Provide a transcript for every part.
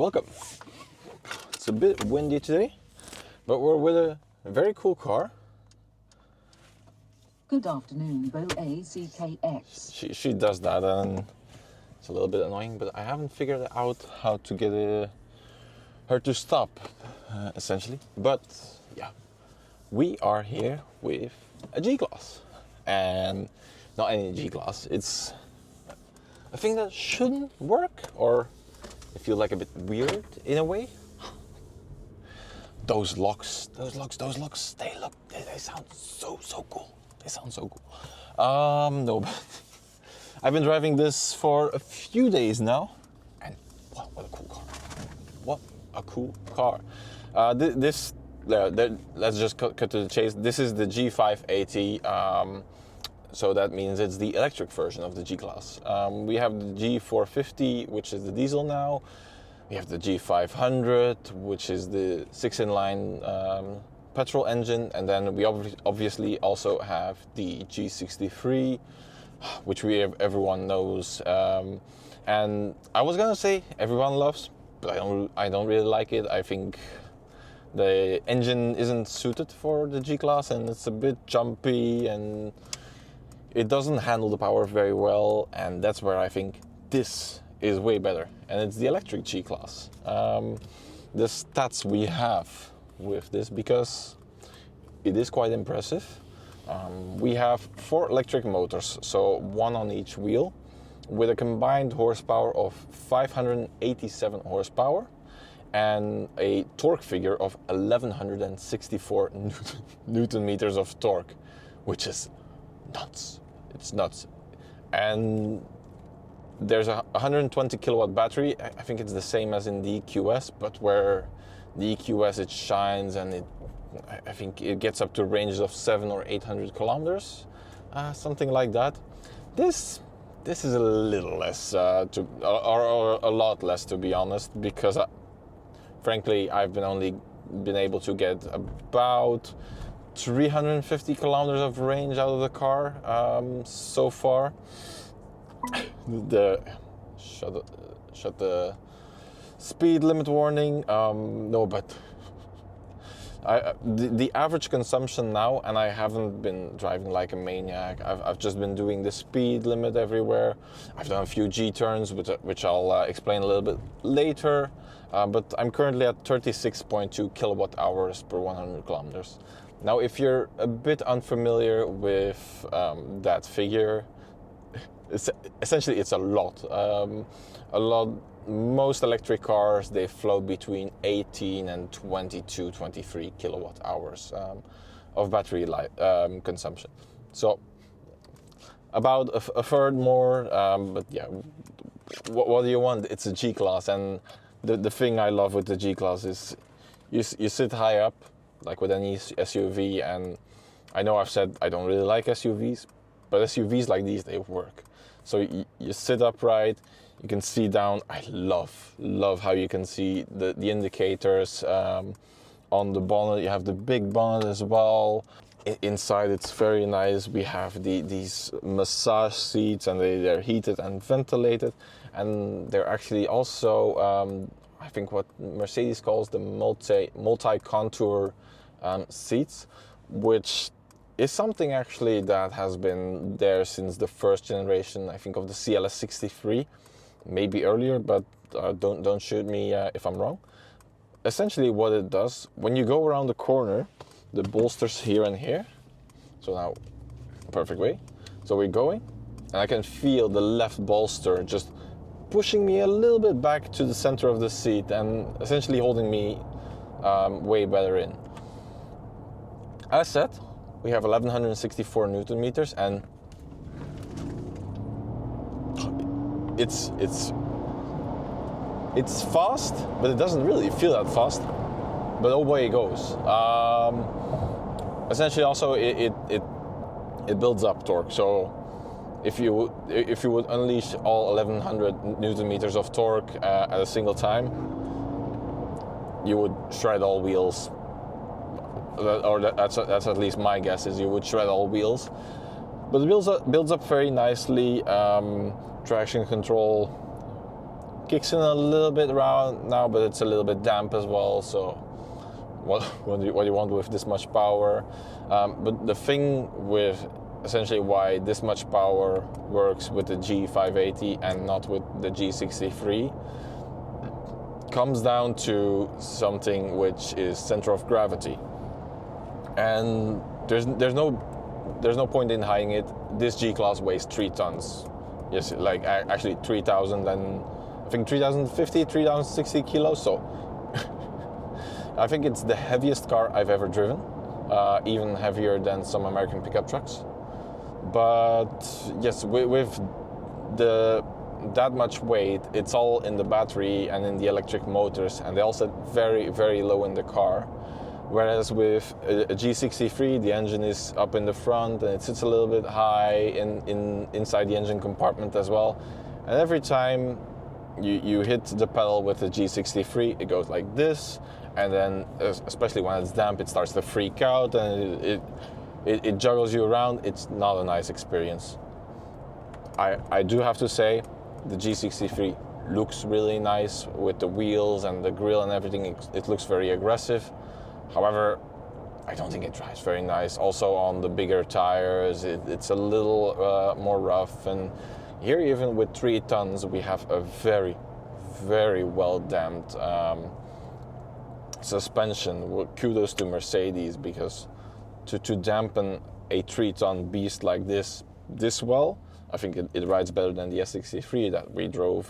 welcome. It's a bit windy today, but we're with a very cool car. Good afternoon, Beau ACKX. She does that and it's a little bit annoying, but I haven't figured out how to get her to stop, essentially. But yeah, we are here with a G-Class, and not any G-Class, it's a thing that shouldn't work, or I feel like a bit weird in a way. Those locks, they sound so cool. They sound so cool. No, but I've been driving this for a few days now, and what a cool car. What a cool car. Let's just cut to the chase. This is the G580e, so that means it's the electric version of the G-Class. We have the G450, which is the diesel now. We have the G500, which is the 6-in-line petrol engine, and then we obviously also have the G63, which everyone knows. And I was gonna say everyone loves, but I don't really like it. I think the engine isn't suited for the G-Class, and it's a bit jumpy, and it doesn't handle the power very well. And that's where I think this is way better, and it's the electric G-Class. The stats we have with this, because it is quite impressive. We have 4 electric motors, so 1 on each wheel, with a combined horsepower of 587 horsepower and a torque figure of 1164 Newton meters of torque, which is nuts. It's nuts. And there's a 120 kilowatt battery. I think it's the same as in the EQS, but where the EQS it shines, and I think it gets up to ranges of 700 or 800 kilometers, something like that. This is a little less, or a lot less, to be honest, because frankly I've only been able to get about 350 kilometers of range out of the car so far. Shut the speed limit warning. No, but the average consumption now, and I haven't been driving like a maniac. I've just been doing the speed limit everywhere. I've done a few G-turns, which I'll explain a little bit later. But I'm currently at 36.2 kilowatt hours per 100 kilometers. Now, if you're a bit unfamiliar with that figure, essentially it's a lot. Most electric cars, they float between 18 and 22, 23 kilowatt hours of battery life consumption. So about a third more, but yeah, what do you want? It's a G-Class, and the thing I love with the G-Class is you sit high up, like with any SUV, and I know I've said I don't really like SUVs, but SUVs like these, they work. So you sit upright, you can see down. I love how you can see the indicators on the bonnet. You have the big bonnet as well. Inside it's very nice. We have these massage seats, and they're heated and ventilated, and they're actually also I think what Mercedes calls the multi-contour seats, which is something actually that has been there since the first generation, I think, of the CLS 63, maybe earlier, but don't shoot me if I'm wrong. Essentially what it does, when you go around the corner, the bolsters here and here, so now, perfect way. So we're going, and I can feel the left bolster just pushing me a little bit back to the center of the seat, and essentially holding me way better in. As said, we have 1164 Newton meters, and it's fast, but it doesn't really feel that fast. But away it goes. Essentially, also it builds up torque. So if you would unleash all 1100 Newton meters of torque at a single time, you would shred all wheels. That's at least my guess, is you would shred all wheels. But it builds up very nicely. Traction control kicks in a little bit around now, but it's a little bit damp as well. So what do you want with this much power? But the thing with essentially why this much power works with the G580 and not with the G63 comes down to something which is center of gravity. And there's no point in hiding it. This G-Class weighs 3 tons. Yes, like actually 3,000 and I think 3,050, 3,060 kilos. So I think it's the heaviest car I've ever driven, even heavier than some American pickup trucks. But yes, with that much weight, it's all in the battery and in the electric motors, and they all sit very, very low in the car. Whereas with a G63, the engine is up in the front and it sits a little bit high inside the engine compartment as well. And every time you hit the pedal with the G63, it goes like this, and then especially when it's damp, it starts to freak out and it juggles you around. It's not a nice experience. I do have to say, the G63 looks really nice with the wheels and the grille and everything. It looks very aggressive. However, I don't think it drives very nice. Also on the bigger tires, it's a little more rough. And here, even with 3 tons, we have a very, very well damped suspension. Kudos to Mercedes, because to dampen a 3-ton beast like this well, I think it rides better than the S63 that we drove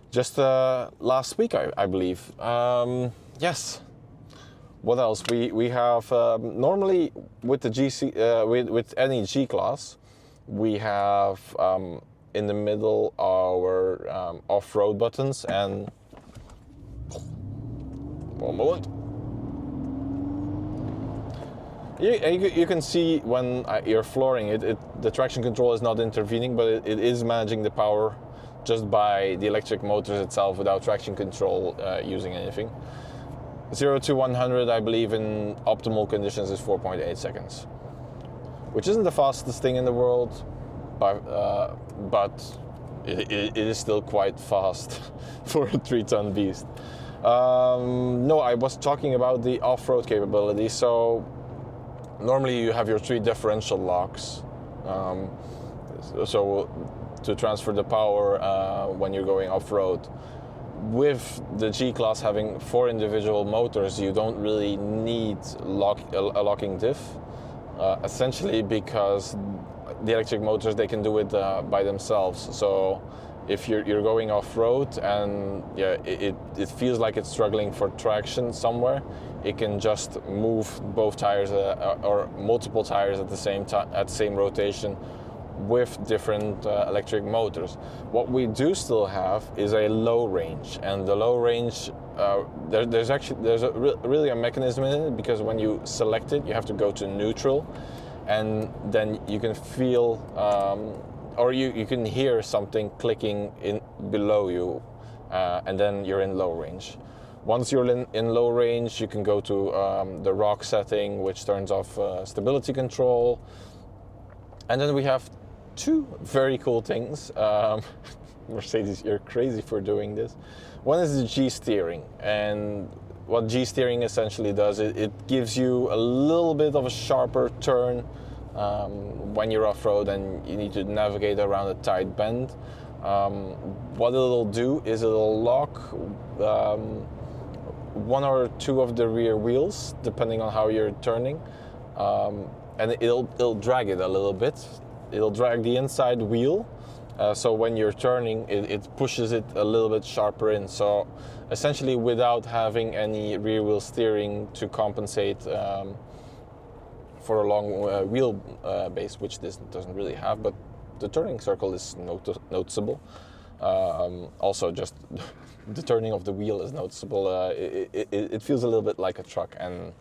just last week, I believe. Yes. What else? We have normally with the with any G-Class, we have in the middle our off-road buttons, and one moment. You can see when you're flooring it, the traction control is not intervening, but it is managing the power just by the electric motors itself without traction control using anything. 0 to 100, I believe, in optimal conditions is 4.8 seconds, which isn't the fastest thing in the world, but it is still quite fast for a 3-ton beast. No, I was talking about the off-road capability. So normally you have your 3 differential locks, so to transfer the power when you're going off-road. With the G-Class having 4 individual motors, you don't really need a locking diff, essentially because the electric motors, they can do it by themselves. So if you're going off-road and it feels like it's struggling for traction somewhere, it can just move both tires or multiple tires at the same rotation with different electric motors. What we do still have is a low range, and the low range there's really a mechanism in it, because when you select it, you have to go to neutral, and then you can feel or you can hear something clicking in below you, and then you're in low range. Once you're in low range, you can go to the rock setting, which turns off stability control. And then we have 2 very cool things. Mercedes, you're crazy for doing this. One is the G-steering, and what G-steering essentially does, it gives you a little bit of a sharper turn when you're off-road and you need to navigate around a tight bend. What it'll do is it'll lock 1 or 2 of the rear wheels, depending on how you're turning, and it'll drag it a little bit. It'll drag the inside wheel, so when you're turning, it pushes it a little bit sharper in. So essentially, without having any rear wheel steering to compensate for a long wheel base, which this doesn't really have, but the turning circle is noticeable. Also, just the turning of the wheel is noticeable. It feels a little bit like a truck, and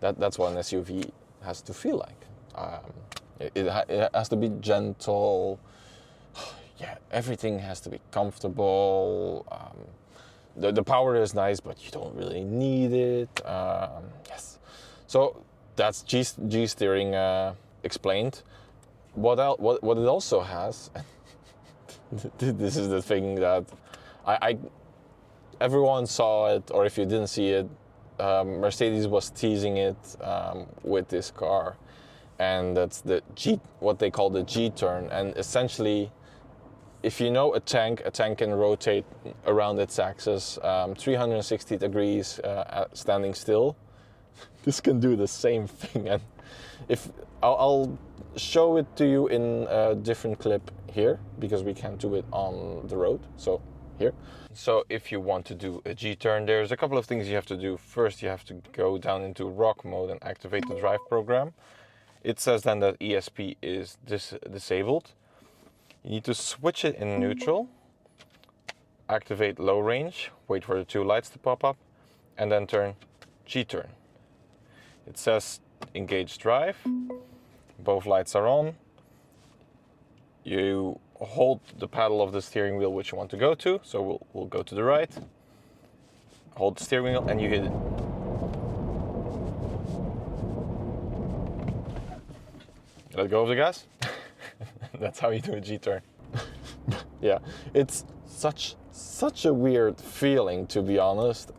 that's what an SUV has to feel like. It has to be gentle. Yeah, everything has to be comfortable. The power is nice, but you don't really need it. Yes. So that's G-steering explained. What it also has, this is the thing that everyone saw it, or if you didn't see it, Mercedes was teasing it with this car, and that's the what they call the G-turn. And essentially, if you know a tank can rotate around its axis 360 degrees standing still. This can do the same thing, and if I'll show it to you in a different clip here, because we can't do it on the road. So here. So if you want to do a G-turn, there's a couple of things you have to do. First, you have to go down into rock mode and activate the drive program. It says then that ESP is disabled. You need to switch it in neutral, activate low range, wait for the two lights to pop up, and then turn G-turn. It says engage drive, both lights are on. You hold the paddle of the steering wheel which you want to go to, so we'll go to the right. Hold the steering wheel and you hit it. Let go of the gas. That's how you do a G-turn. Yeah, it's such a weird feeling, to be honest.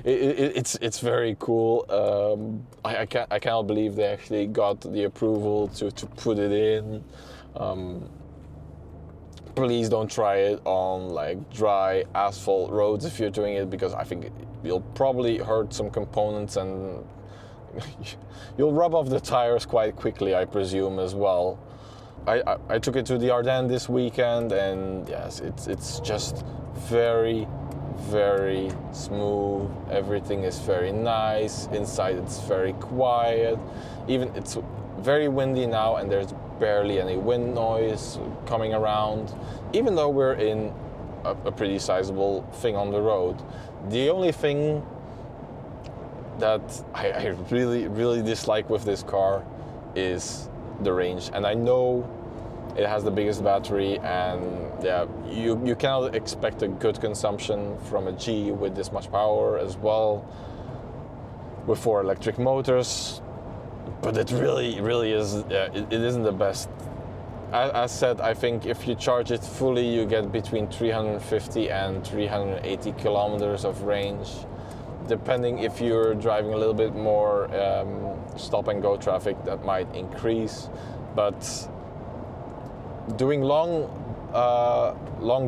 It's very cool. I cannot believe they actually got the approval to put it in. Please don't try it on like dry asphalt roads if you're doing it, because I think you'll probably hurt some components and you'll rub off the tires quite quickly, I presume, as well. I took it to the Ardennes this weekend, and yes, it's just very smooth. Everything is very nice. Inside it's very quiet. Even it's very windy now, and there's barely any wind noise coming around, even though we're in a pretty sizable thing on the road. The only thing that I really dislike with this car is the range, and I know it has the biggest battery, and yeah, you cannot expect a good consumption from a G with this much power as well, with 4 electric motors. But it really is, it isn't the best. As said, I think if you charge it fully, you get between 350 and 380 kilometers of range, depending if you're driving a little bit more stop and go traffic, that might increase. But doing long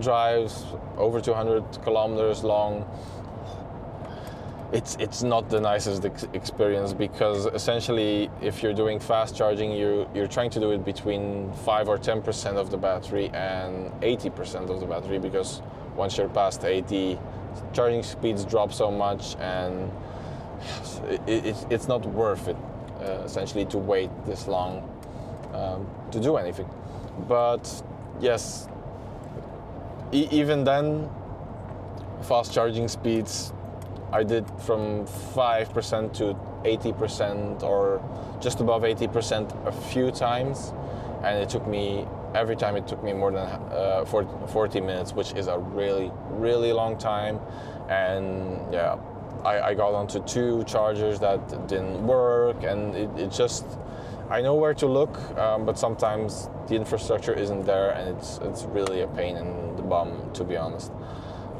drives, over 200 kilometers long, it's not the nicest experience, because essentially if you're doing fast charging, you're trying to do it between 5 or 10% of the battery and 80% of the battery, because once you're past 80, charging speeds drop so much, and it's not worth it essentially to wait this long to do anything. But yes, even then, fast charging speeds, I did from 5% to 80% or just above 80% a few times, and every time it took me more than 40 minutes, which is a really long time. And yeah, I got onto 2 chargers that didn't work, and it just, I know where to look, but sometimes the infrastructure isn't there, and it's really a pain in the bum, to be honest.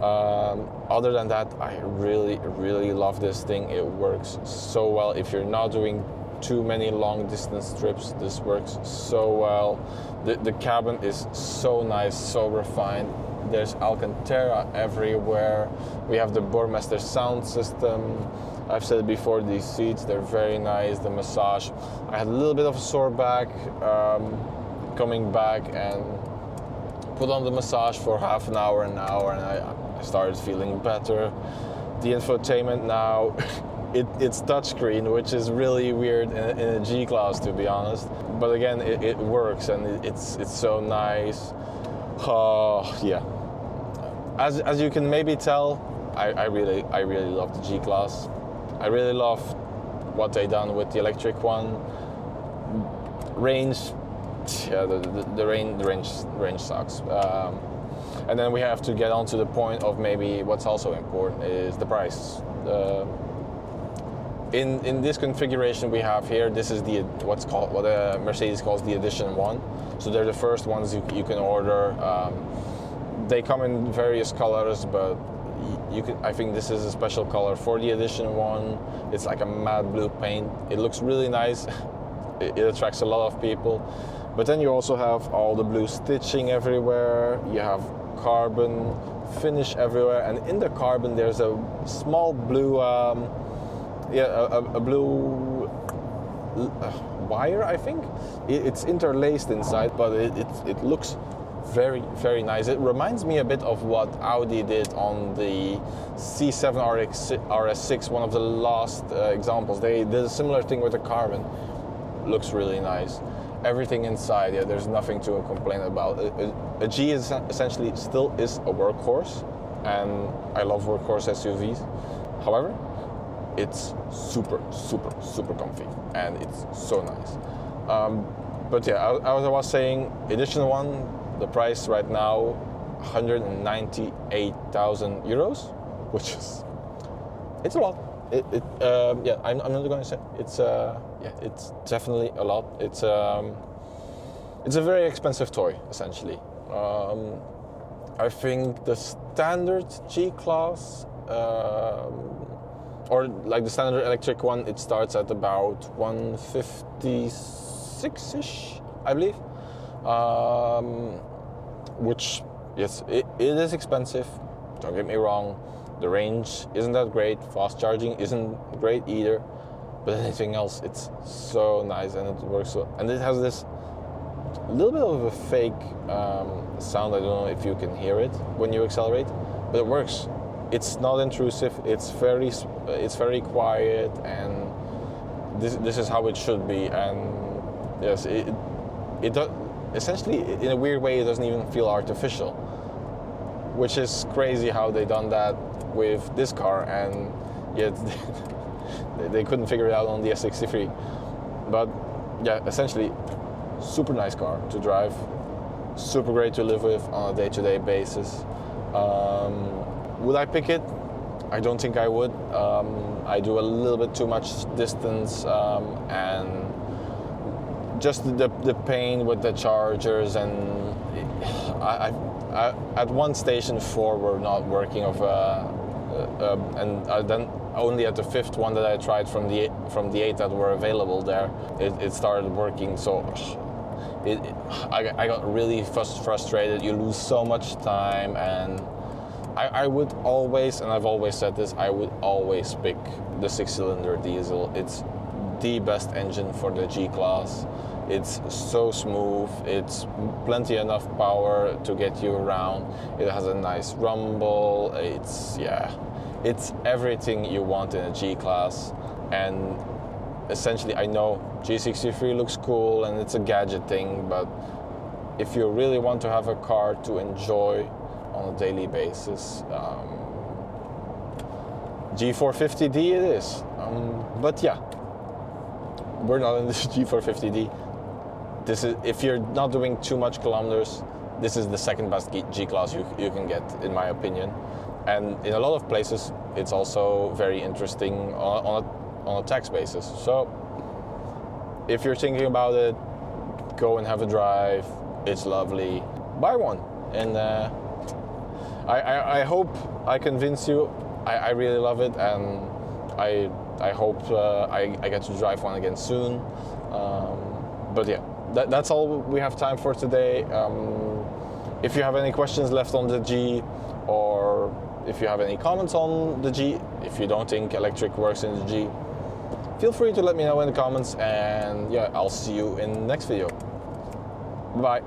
Other than that, I really love this thing. It works so well. If you're not doing too many long distance trips, this works so well. The cabin is so nice, so refined. There's Alcantara everywhere. We have the Burmester sound system. I've said it before, these seats, they're very nice. The massage, I had a little bit of a sore back coming back, and put on the massage for half an hour, and I started feeling better. The infotainment now, it's touchscreen, which is really weird in a G-Class, to be honest. But again, it works, and it's so nice. Yeah. As you can maybe tell, I really love the G-Class. I really love what they done with the electric one. Range, yeah, the range sucks. And then we have to get on to the point of maybe what's also important is the price. In this configuration we have here, this is what Mercedes calls the Edition 1. So they're the first ones you can order. They come in various colors, but I think this is a special color for the edition one. It's like a matte blue paint. It looks really nice. It attracts a lot of people. But then you also have all the blue stitching everywhere. You have carbon finish everywhere, and in the carbon there's a small blue, a blue wire. I think it's interlaced inside, but it looks very, very nice. It reminds me a bit of what Audi did on the C7 RS6, one of the last examples. They did a similar thing with the carbon. Looks really nice. Everything inside, yeah, there's nothing to complain about. A G is essentially still is a workhorse, and I love workhorse SUVs. However, it's super, super, super comfy, and it's so nice. But yeah, as I was saying, edition 1, the price right now, 198,000 euros, which is, it's a lot. Yeah, I'm not going to say it's yeah, it's definitely a lot. It's a very expensive toy, essentially. I think the standard G-Class, or like the standard electric one, it starts at about 156-ish, I believe. Which, yes, it is expensive, don't get me wrong. The range isn't that great, fast charging isn't great either, but anything else, it's so nice, and it works so, and it has this little bit of a fake sound. I don't know if you can hear it when you accelerate, but it works. It's not intrusive, it's very quiet, and this is how it should be. And yes, it does, essentially, in a weird way, it doesn't even feel artificial, which is crazy how they done that with this car, and yet they couldn't figure it out on the S63. But yeah, essentially, super nice car to drive, super great to live with on a day-to-day basis. Would I pick it? I don't think I would. I do a little bit too much distance, and just the pain with the chargers, and I at one station 4 were not working, and then only at the 5th one that I tried from the 8 that were available there, it started working. So I got really frustrated. You lose so much time, and I would always, and I've always said this, I would always pick the 6-cylinder diesel. It's the best engine for the G-Class. It's so smooth, it's plenty enough power to get you around. It has a nice rumble. It's everything you want in a G-Class. And essentially, I know G63 looks cool and it's a gadget thing, but if you really want to have a car to enjoy on a daily basis, G450D it is. But yeah, we're not in this G450D. This is, if you're not doing too much kilometers, this is the second best G-Class you can get, in my opinion. And in a lot of places, it's also very interesting on a tax basis. So if you're thinking about it, go and have a drive. It's lovely. Buy one. And I hope I convince you. I really love it, and I hope I get to drive one again soon. But yeah, that's all we have time for today. If you have any questions left on the G, or if you have any comments on the G, if you don't think electric works in the G, feel free to let me know in the comments, and yeah, I'll see you in the next video. Bye.